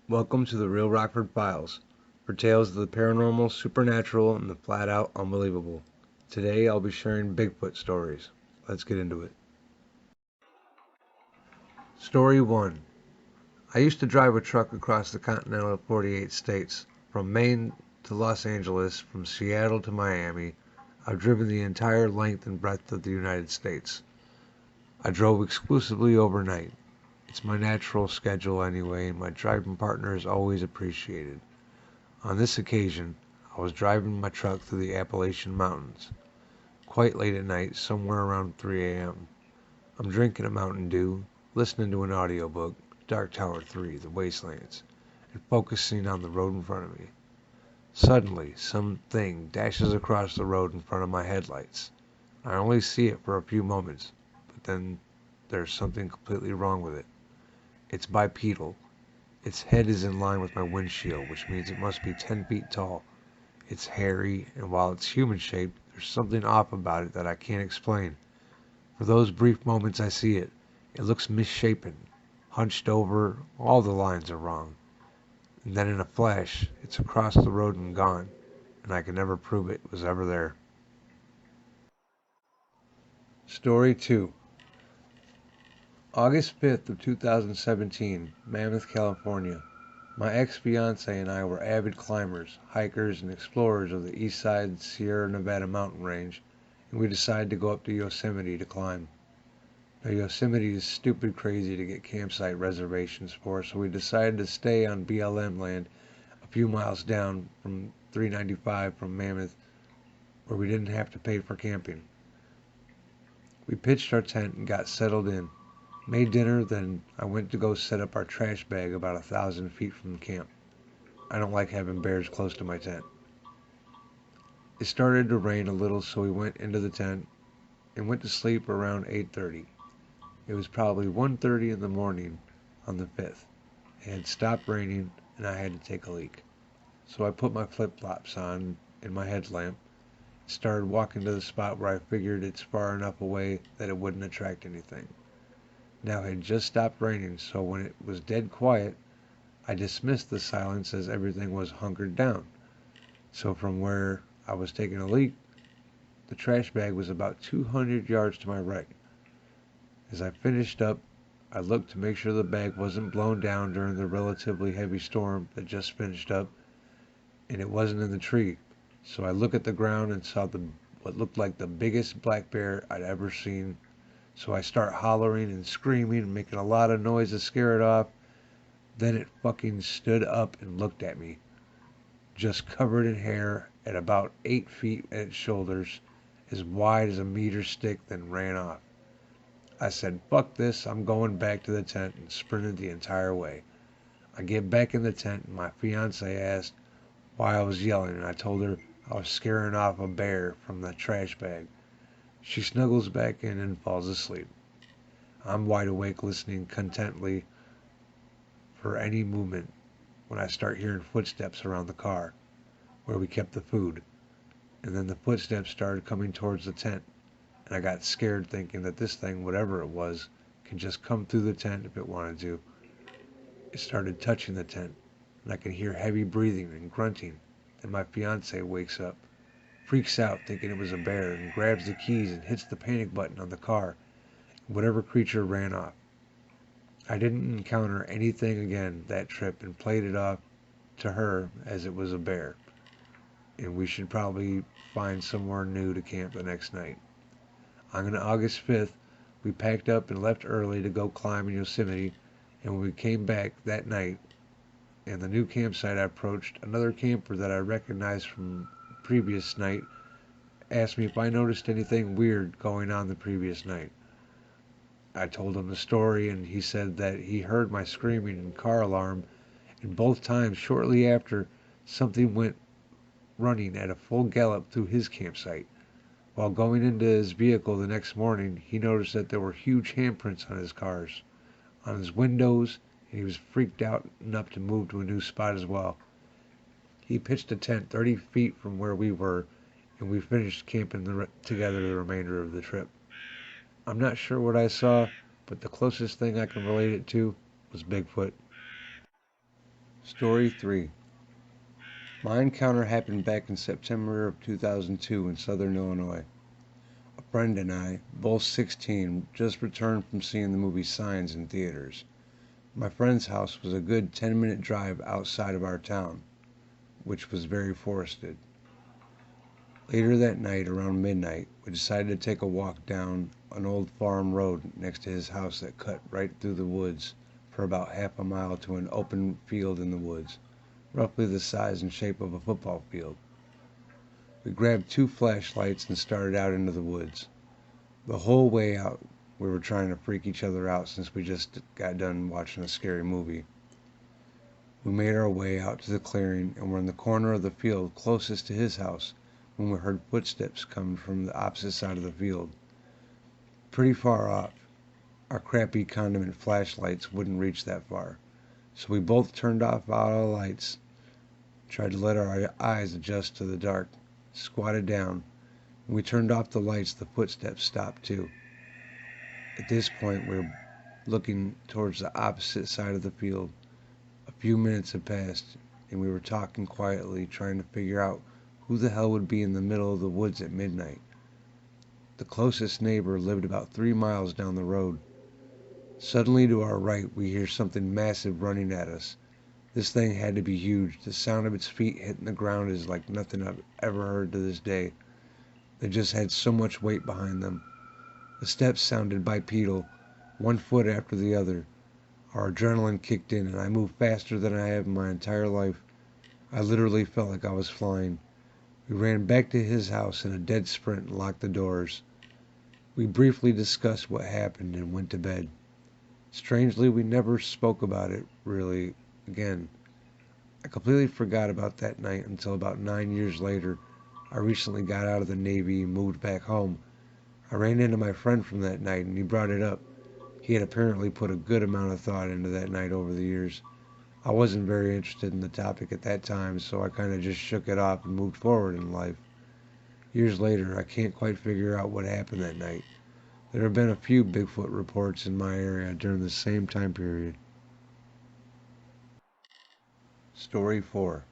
Welcome to the Real Rockford Files, for tales of the paranormal, supernatural, and the flat-out unbelievable. Today I'll be sharing Bigfoot stories. Let's get into it. Story 1. I used to drive a truck across the continental 48 states, from Maine to Los Angeles, from Seattle to Miami. I've driven the entire length and breadth of the United States. I drove exclusively overnight. It's my natural schedule anyway, and my driving partner is always appreciated. On this occasion, I was driving my truck through the Appalachian Mountains, quite late at night, somewhere around 3 a.m. I'm drinking a Mountain Dew, listening to an audiobook, Dark Tower 3, The Wastelands, and focusing on the road in front of me. Suddenly, something dashes across the road in front of my headlights. I only see it for a few moments, but then there's something completely wrong with it. It's bipedal. Its head is in line with my windshield, which means it must be 10 feet tall. It's hairy, and while it's human-shaped, there's something off about it that I can't explain. For those brief moments I see it, it looks misshapen, hunched over, all the lines are wrong. And then in a flash, it's across the road and gone, and I can never prove it was ever there. Story 2. August 5th of 2017, Mammoth, California. My ex-fiancée and I were avid climbers, hikers, and explorers of the east side Sierra Nevada mountain range, and we decided to go up to Yosemite to climb. Now, Yosemite is stupid crazy to get campsite reservations for, so we decided to stay on BLM land a few miles down from 395 from Mammoth, where we didn't have to pay for camping. We pitched our tent and got settled in. Made dinner, then I went to go set up our trash bag about 1,000 feet from the camp. I don't like having bears close to my tent. It started to rain a little, so we went into the tent and went to sleep around 8:30. It was probably 1:30 in the morning on the 5th. It had stopped raining and I had to take a leak. So I put my flip-flops on and my headlamp, started walking to the spot where I figured it's far enough away that it wouldn't attract anything. Now it had just stopped raining, so when it was dead quiet, I dismissed the silence as everything was hunkered down. So from where I was taking a leak, the trash bag was about 200 yards to my right. As I finished up, I looked to make sure the bag wasn't blown down during the relatively heavy storm that just finished up, and it wasn't in the tree. So I looked at the ground and saw what looked like the biggest black bear I'd ever seen. So I start hollering and screaming and making a lot of noise to scare it off. Then it fucking stood up and looked at me, just covered in hair at about 8 feet at its shoulders, as wide as a meter stick, then ran off. I said, fuck this, I'm going back to the tent, and sprinted the entire way. I get back in the tent and my fiancée asked why I was yelling, and I told her I was scaring off a bear from the trash bag. She snuggles back in and falls asleep. I'm wide awake listening contently for any movement when I start hearing footsteps around the car where we kept the food. And then the footsteps started coming towards the tent, and I got scared thinking that this thing, whatever it was, can just come through the tent if it wanted to. It started touching the tent, and I could hear heavy breathing and grunting. Then my fiancée wakes up, freaks out thinking it was a bear, and grabs the keys and hits the panic button on the car. Whatever creature ran off. I didn't encounter anything again that trip and played it off to her as it was a bear, and we should probably find somewhere new to camp the next night. On August 5th, we packed up and left early to go climb in Yosemite, and when we came back that night, and the new campsite I approached, another camper that I recognized from the previous night asked me if I noticed anything weird going on the previous night. I told him the story, and he said that he heard my screaming and car alarm, and both times shortly after, something went running at a full gallop through his campsite. While going into his vehicle the next morning, he noticed that there were huge handprints on his cars, on his windows, and he was freaked out enough to move to a new spot as well. He pitched a tent 30 feet from where we were, and we finished camping together the remainder of the trip. I'm not sure what I saw, but the closest thing I can relate it to was Bigfoot. Story 3. My encounter happened back in September of 2002 in southern Illinois. A friend and I, both 16, just returned from seeing the movie Signs in theaters. My friend's house was a good 10-minute drive outside of our town, which was very forested. Later that night, around midnight, we decided to take a walk down an old farm road next to his house that cut right through the woods for about half a mile to an open field in the woods, roughly the size and shape of a football field. We grabbed 2 flashlights and started out into the woods. The whole way out, we were trying to freak each other out since we just got done watching a scary movie. We made our way out to the clearing and were in the corner of the field closest to his house when we heard footsteps coming from the opposite side of the field. Pretty far off. Our crappy condiment flashlights wouldn't reach that far, so we both turned off our lights, tried to let our eyes adjust to the dark, squatted down. When we turned off the lights, the footsteps stopped too. At this point, we were looking towards the opposite side of the field. A few minutes had passed, and we were talking quietly, trying to figure out who the hell would be in the middle of the woods at midnight. The closest neighbor lived about 3 miles down the road. Suddenly to our right, we hear something massive running at us. This thing had to be huge. The sound of its feet hitting the ground is like nothing I've ever heard to this day. They just had so much weight behind them. The steps sounded bipedal, one foot after the other. Our adrenaline kicked in, and I moved faster than I have in my entire life. I literally felt like I was flying. We ran back to his house in a dead sprint and locked the doors. We briefly discussed what happened and went to bed. Strangely, we never spoke about it, really, again. I completely forgot about that night until about 9 years later. I recently got out of the Navy and moved back home. I ran into my friend from that night and he brought it up. He had apparently put a good amount of thought into that night over the years. I wasn't very interested in the topic at that time, so I kind of just shook it off and moved forward in life. Years later, I can't quite figure out what happened that night. There have been a few Bigfoot reports in my area during the same time period. Story 4.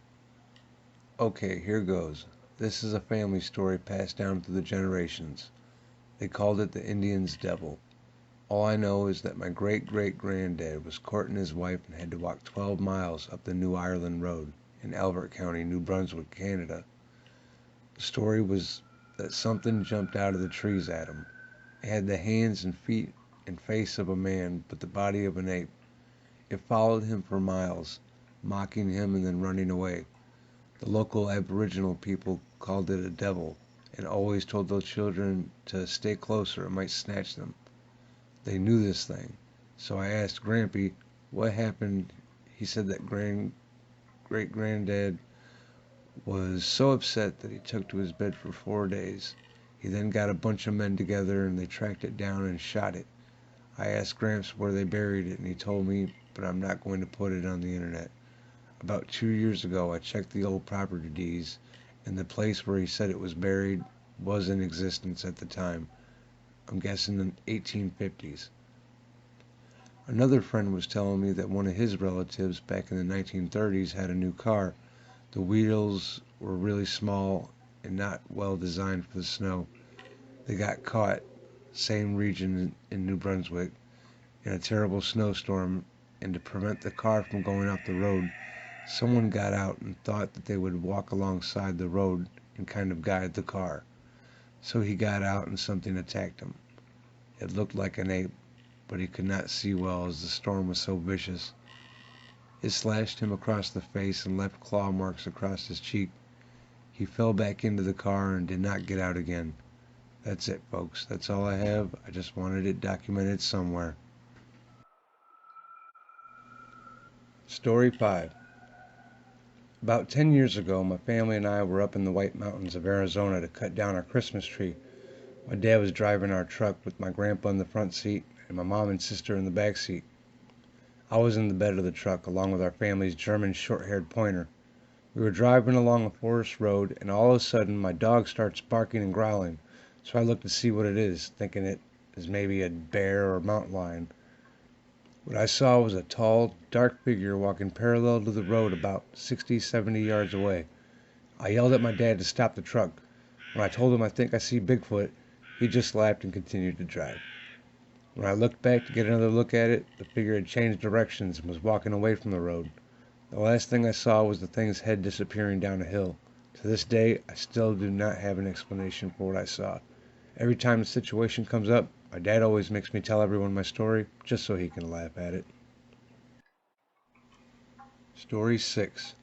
Okay, here goes. This is a family story passed down through the generations. They called it the Indian's Devil. All I know is that my great-great-granddad was courting his wife and had to walk 12 miles up the New Ireland Road in Albert County, New Brunswick, Canada. The story was that something jumped out of the trees at him. It had the hands and feet and face of a man, but the body of an ape. It followed him for miles, mocking him and then running away. The local Aboriginal people called it a devil and always told their children to stay close or it might snatch them. They knew this thing, so I asked Grampy what happened. He said that great-granddad was so upset that he took to his bed for 4 days. He then got a bunch of men together and they tracked it down and shot it. I asked Gramps where they buried it and he told me, but I'm not going to put it on the internet. About 2 years ago, I checked the old property deeds and the place where he said it was buried was in existence at the time. I'm guessing in the 1850s. Another friend was telling me that one of his relatives back in the 1930s had a new car. The wheels were really small and not well designed for the snow. They got caught, same region in New Brunswick, in a terrible snowstorm, and to prevent the car from going off the road, someone got out and thought that they would walk alongside the road and kind of guide the car. So he got out and something attacked him. It looked like an ape, but he could not see well as the storm was so vicious. It slashed him across the face and left claw marks across his cheek. He fell back into the car and did not get out again. That's it, folks. That's all I have. I just wanted it documented somewhere. Story 5. About 10 years ago, my family and I were up in the White Mountains of Arizona to cut down our Christmas tree. My dad was driving our truck with my grandpa in the front seat and my mom and sister in the back seat. I was in the bed of the truck along with our family's German short-haired pointer. We were driving along a forest road and all of a sudden my dog starts barking and growling. So I looked to see what it is, thinking it as maybe a bear or mountain lion. What I saw was a tall, dark figure walking parallel to the road about 60, 70 yards away. I yelled at my dad to stop the truck. When I told him I think I see Bigfoot, he just laughed and continued to drive. When I looked back to get another look at it, the figure had changed directions and was walking away from the road. The last thing I saw was the thing's head disappearing down a hill. To this day, I still do not have an explanation for what I saw. Every time the situation comes up, my dad always makes me tell everyone my story, just so he can laugh at it. Story 6.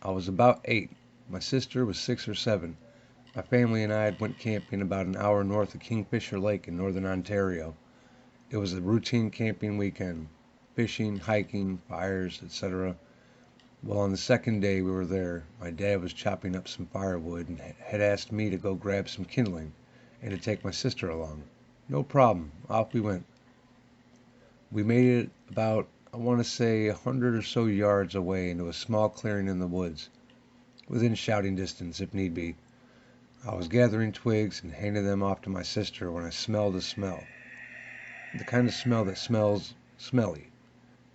I was about 8. My sister was 6 or 7. My family and I went camping about an hour north of Kingfisher Lake in northern Ontario. It was a routine camping weekend. Fishing, hiking, fires, etc. Well, on the second day we were there, my dad was chopping up some firewood and had asked me to go grab some kindling and to take my sister along. No problem. Off we went. We made it about, I want to say, 100 or so yards away into a small clearing in the woods, within shouting distance if need be. I was gathering twigs and handing them off to my sister when I smelled a smell. The kind of smell that smells smelly.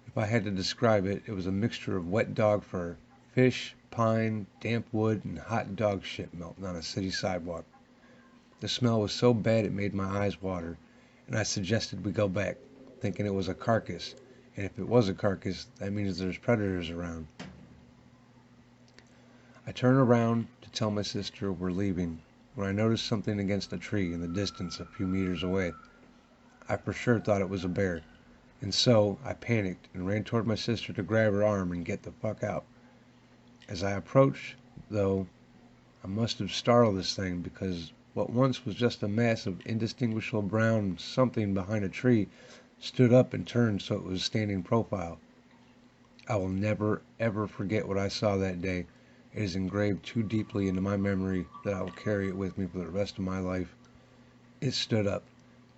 If I had to describe it, it was a mixture of wet dog fur, fish, pine, damp wood, and hot dog shit melting on a city sidewalk. The smell was so bad it made my eyes water, and I suggested we go back, thinking it was a carcass, and if it was a carcass, that means there's predators around. I turned around to tell my sister we're leaving when I noticed something against a tree in the distance a few meters away. I for sure thought it was a bear, and so I panicked and ran toward my sister to grab her arm and get the fuck out. As I approached, though, I must have startled this thing because what once was just a mass of indistinguishable brown something behind a tree stood up and turned so it was standing profile. I will never ever forget what I saw that day. It is engraved too deeply into my memory that I will carry it with me for the rest of my life. It stood up,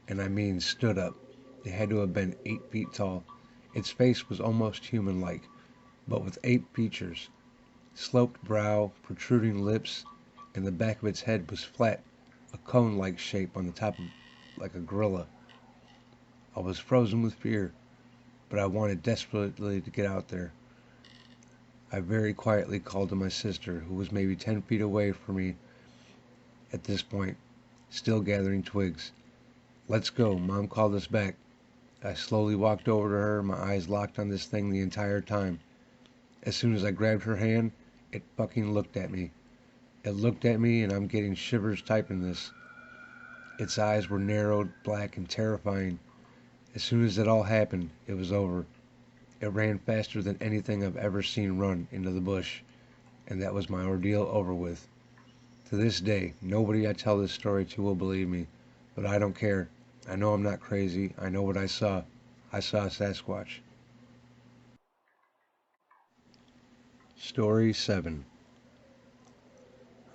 and I mean stood up. It had to have been 8 feet tall. Its face was almost human-like, but with 8 features. Sloped brow, protruding lips, and the back of its head was flat, a cone-like shape on the top of like a gorilla. I was frozen with fear, but I wanted desperately to get out there. I very quietly called to my sister, who was maybe 10 feet away from me at this point, still gathering twigs. "Let's go," Mom called us back. I slowly walked over to her, my eyes locked on this thing the entire time. As soon as I grabbed her hand, it fucking looked at me. It looked at me, and I'm getting shivers typing this. Its eyes were narrowed, black, and terrifying. As soon as it all happened, it was over. It ran faster than anything I've ever seen run into the bush, and that was my ordeal over with. To this day, nobody I tell this story to will believe me, but I don't care. I know I'm not crazy. I know what I saw. I saw a Sasquatch. Story 7.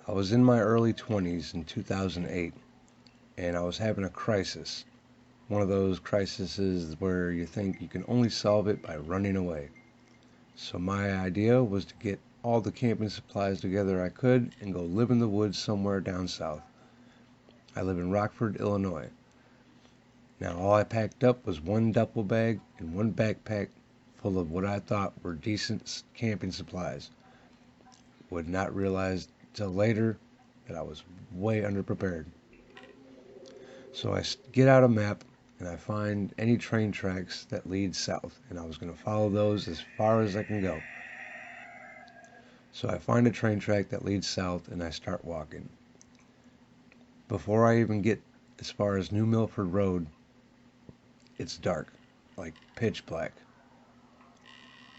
I was in my early 20s in 2008, and I was having a crisis. One of those crises where you think you can only solve it by running away. So my idea was to get all the camping supplies together I could and go live in the woods somewhere down south. I live in Rockford, Illinois. Now all I packed up was one duffel bag and one backpack full of what I thought were decent camping supplies. Would not realize till later that I was way underprepared. So I get out a map and I find any train tracks that lead south, and I was going to follow those as far as I can go. So I find a train track that leads south and I start walking. Before I even get as far as New Milford Road, it's dark, like pitch black.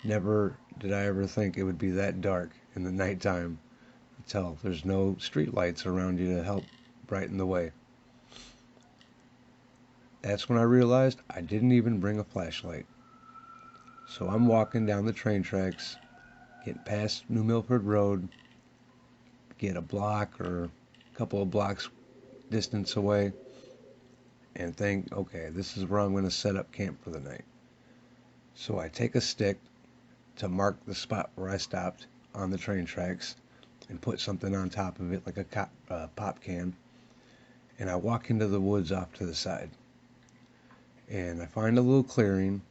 Never did I ever think it would be that dark in the nighttime until there's no street lights around you to help brighten the way. That's when I realized I didn't even bring a flashlight. So I'm walking down the train tracks, get past New Milford Road, get a block or a couple of blocks distance away, and think, okay, this is where I'm going to set up camp for the night. So I take a stick to mark the spot where I stopped on the train tracks and put something on top of it like a pop can. and I walk into the woods off to the side. And I find a little clearing,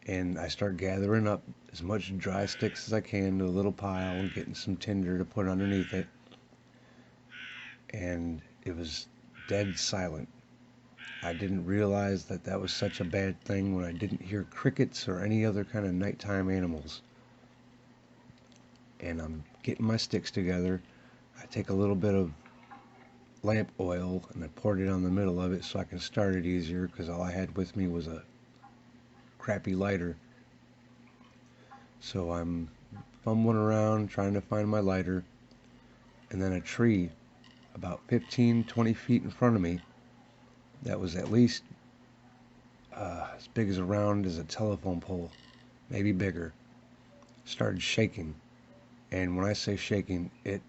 and I start gathering up as much dry sticks as I can to a little pile and getting some tinder to put underneath it. And it was dead silent. I didn't realize that that was such a bad thing when I didn't hear crickets or any other kind of nighttime animals. And I'm getting my sticks together. I take a little bit of lamp oil and I poured it on the middle of it so I can start it easier, because all I had with me was a crappy lighter. So I'm fumbling around trying to find my lighter, and then a tree about 15-20 feet in front of me that was at least as big as around as a telephone pole, maybe bigger, started shaking. And when I say shaking, it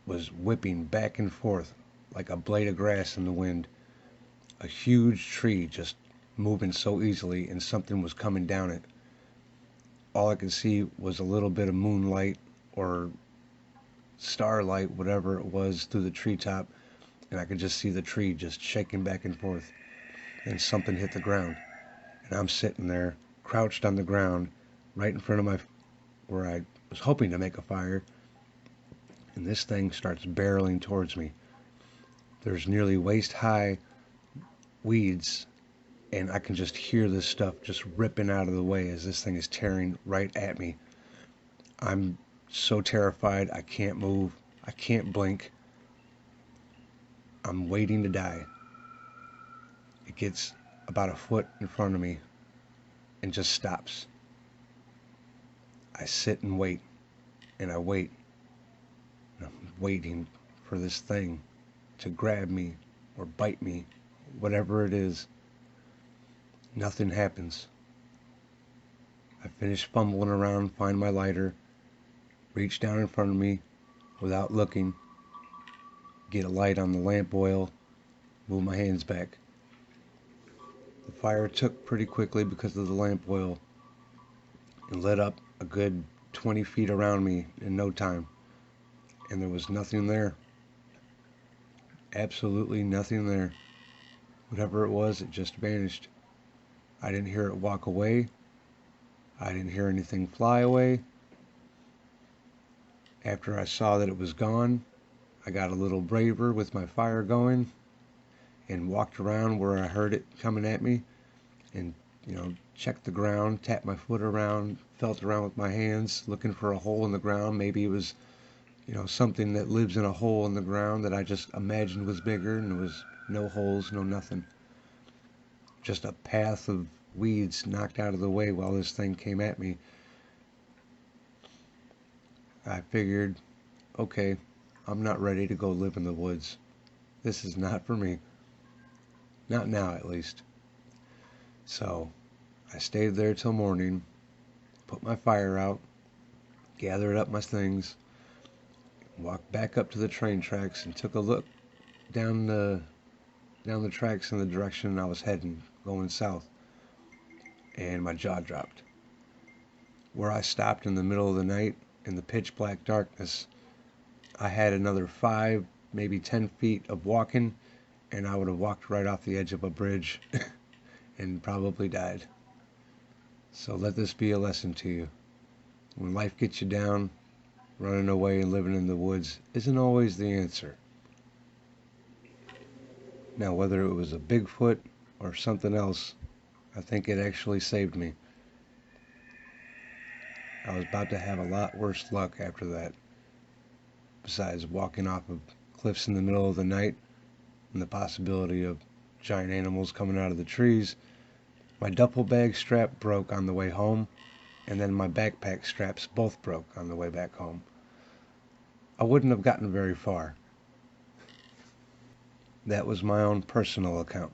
was whipping back and forth like a blade of grass in the wind. A huge tree just moving so easily, and something was coming down it. All I could see was a little bit of moonlight or starlight, whatever it was, through the treetop, and I could just see the tree just shaking back and forth. And something hit the ground, and I'm sitting there crouched on the ground right in front of where I was hoping to make a fire, and this thing starts barreling towards me. There's nearly waist high weeds, and I can just hear this stuff just ripping out of the way as this thing is tearing right at me. I'm so terrified, I can't move, I can't blink. I'm waiting to die. It gets about a foot in front of me and just stops. I sit and wait, and I wait, and I'm waiting for this thing to grab me or bite me, whatever it is. Nothing happens. I finish fumbling around, find my lighter, reach down in front of me without looking, get a light on the lamp oil, move my hands back. The fire took pretty quickly because of the lamp oil and lit up a good 20 feet around me in no time. And there was nothing there. Absolutely nothing there. Whatever it was, it just vanished. I didn't hear it walk away. I didn't hear anything fly away. After I saw that it was gone, I got a little braver with my fire going and walked around where I heard it coming at me, and checked the ground, tapped my foot around, felt around with my hands looking for a hole in the ground. Maybe it was something that lives in a hole in the ground that I just imagined was bigger, and there was no holes, no nothing. Just a path of weeds knocked out of the way while this thing came at me. I figured, okay, I'm not ready to go live in the woods. This is not for me. Not now, at least. So I stayed there till morning, put my fire out, gathered up my things, walked back up to the train tracks and took a look down the tracks in the direction I was heading, going south, and my jaw dropped. Where I stopped in the middle of the night in the pitch black darkness, I had another 5, maybe 10 feet of walking, and I would have walked right off the edge of a bridge and probably died. So let this be a lesson to you. When life gets you down, running away and living in the woods isn't always the answer. Now, whether it was a Bigfoot or something else, I think it actually saved me. I was about to have a lot worse luck after that. Besides walking off of cliffs in the middle of the night and the possibility of giant animals coming out of the trees, my duffel bag strap broke on the way home, and then my backpack straps both broke on the way back home. I wouldn't have gotten very far. That was my own personal account.